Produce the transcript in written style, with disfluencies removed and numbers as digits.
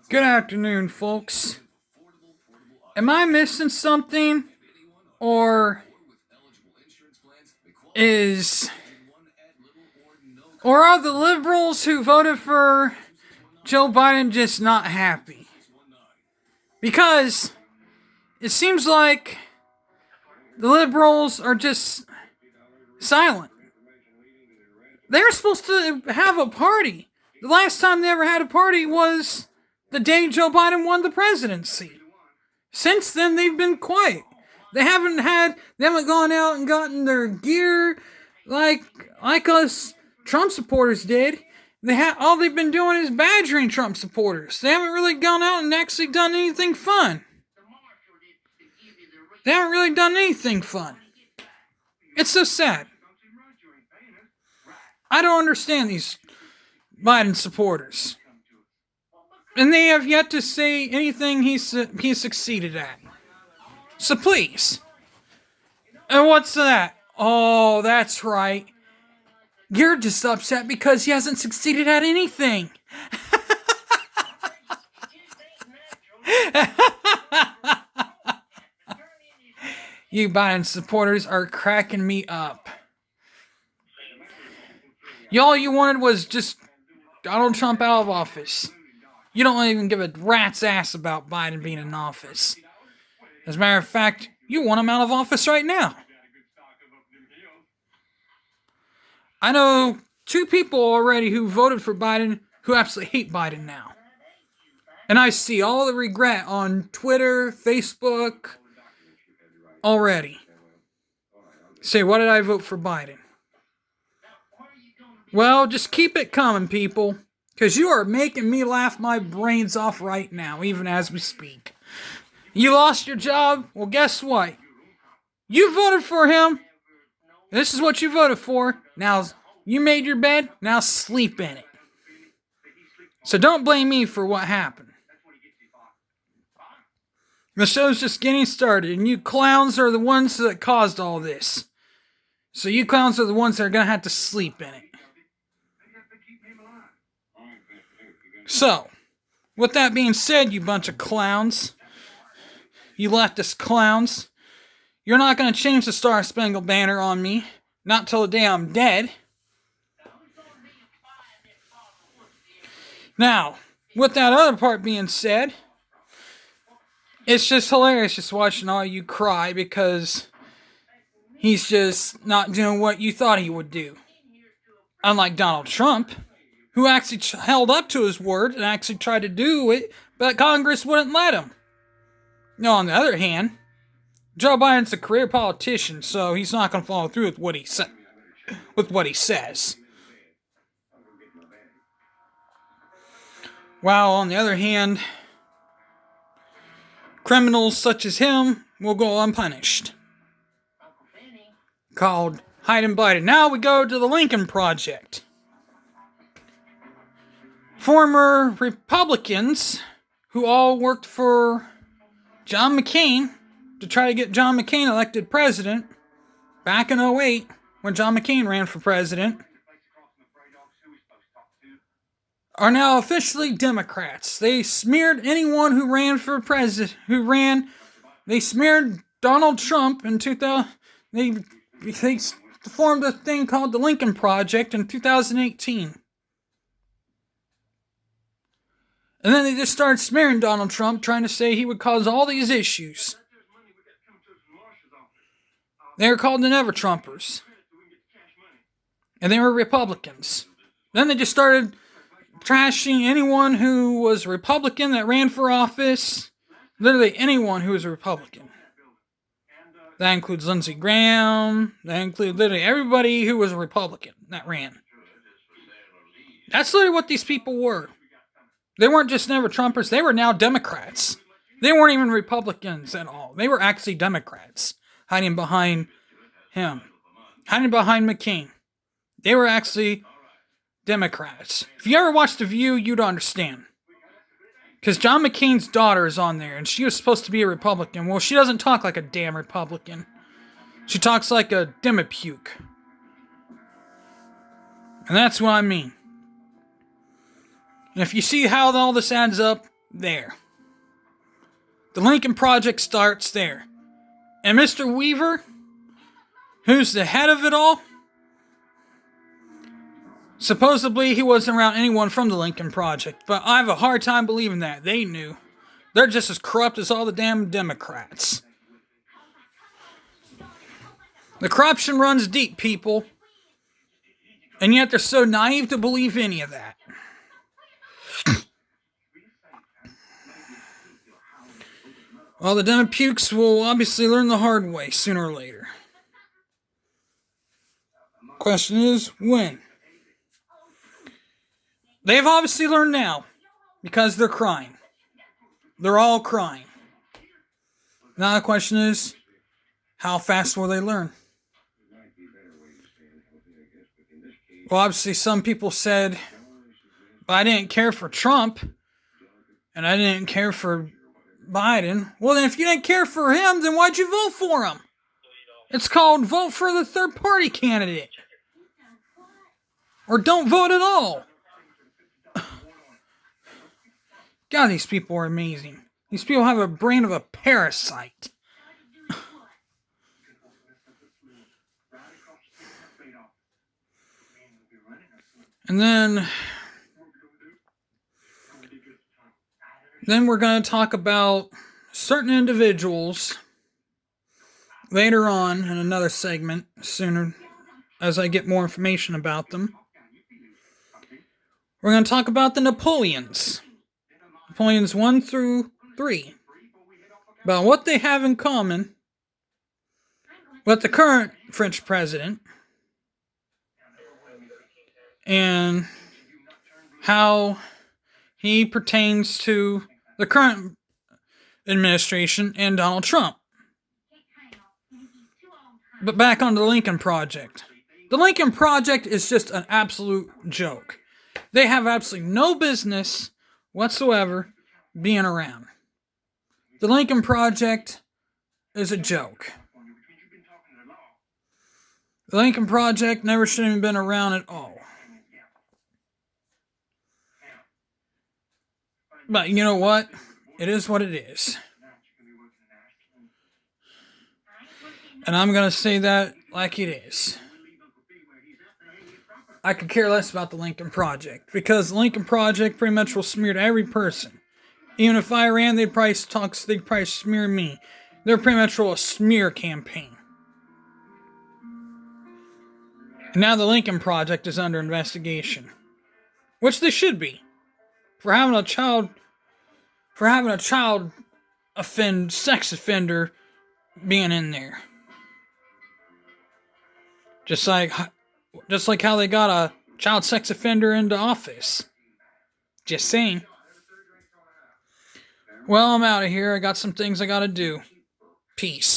Good afternoon, folks. Am I missing something? Or is. Or are the liberals who voted for Joe Biden just not happy? Because it seems like the liberals are just silent. They're supposed to have a party. The last time they ever had a party was the day Joe Biden won the presidency. Since then, they've been quiet. They haven't gone out and gotten their gear like us Trump supporters did. All they've been doing is badgering Trump supporters. They haven't really gone out and actually done anything fun. It's so sad. I don't understand these Biden supporters. And they have yet to say anything he succeeded at. So please. And what's that? Oh, that's right. You're just upset because he hasn't succeeded at anything. You Biden supporters are cracking me up. All you wanted was just Donald Trump out of office. You don't even give a rat's ass about Biden being in office. As a matter of fact, you want him out of office right now. I know 2 people already who voted for Biden who absolutely hate Biden now. And I see all the regret on Twitter, Facebook, already. Say, why did I vote for Biden? Well, just keep it coming, people. Because you are making me laugh my brains off right now, even as we speak. You lost your job? Well, guess what? You voted for him. This is what you voted for. Now, you made your bed. Now sleep in it. So don't blame me for what happened. The show's just getting started, and you clowns are the ones that caused all this. So you clowns are the ones that are going to have to sleep in it. So, with that being said, you bunch of clowns, you leftist clowns, you're not going to change the Star Spangled Banner on me, not till the day I'm dead. Now, with that other part being said, it's just hilarious just watching all you cry because he's just not doing what you thought he would do. Unlike Donald Trump, who actually held up to his word and actually tried to do it, but Congress wouldn't let him. Now, on the other hand, Joe Biden's a career politician, so he's not going to follow through with what he says. While, on the other hand, criminals such as him will go unpunished. Called hiding Biden. Now we go to the Lincoln Project. Former Republicans who all worked for John McCain to try to get John McCain elected president back in 2008 when John McCain ran for president are now officially Democrats. They smeared anyone who ran for president, they smeared Donald Trump in 2000. They formed a thing called the Lincoln Project in 2018. And then they just started smearing Donald Trump, trying to say he would cause all these issues. They were called the Never-Trumpers. And they were Republicans. Then they just started trashing anyone who was a Republican that ran for office. Literally anyone who was a Republican. That includes Lindsey Graham. That includes literally everybody who was a Republican that ran. That's literally what these people were. They weren't just Never-Trumpers, they were now Democrats. They weren't even Republicans at all. They were actually Democrats, hiding behind him. Hiding behind McCain. They were actually Democrats. If you ever watched The View, you'd understand. Because John McCain's daughter is on there, and she was supposed to be a Republican. Well, she doesn't talk like a damn Republican. She talks like a Demipuke. And that's what I mean. And if you see how all this adds up, there. The Lincoln Project starts there. And Mr. Weaver, who's the head of it all, supposedly he wasn't around anyone from the Lincoln Project, but I have a hard time believing that. They knew. They're just as corrupt as all the damn Democrats. The corruption runs deep, people. And yet they're so naive to believe any of that. Well, the Demopukes will obviously learn the hard way sooner or later. Question is, when? They've obviously learned now, because they're crying. They're all crying. Now the question is, how fast will they learn? Well, obviously some people said, but I didn't care for Trump, and I didn't care for Biden. Well, then if you didn't care for him, then why'd you vote for him? It's called vote for the third party candidate. Or don't vote at all. God, these people are amazing. These people have a brain of a parasite. And then we're going to talk about certain individuals later on in another segment, sooner as I get more information about them. We're going to talk about the Napoleons. Napoleons 1 through 3. About what they have in common with the current French president. And how he pertains to the current administration and Donald Trump. But back on the Lincoln Project. The Lincoln Project is just an absolute joke. They have absolutely no business whatsoever being around. The Lincoln Project is a joke. The Lincoln Project never should have been around at all. But you know what? It is what it is. And I'm going to say that like it is. I could care less about the Lincoln Project. Because the Lincoln Project pretty much will smear to every person. Even if I ran, they'd probably smear me. They're pretty much a smear campaign. And now the Lincoln Project is under investigation. Which they should be. For having a sex offender being in there. Just like how they got a child sex offender into office. Just saying. Well, I'm out of here. I got some things I gotta do. Peace.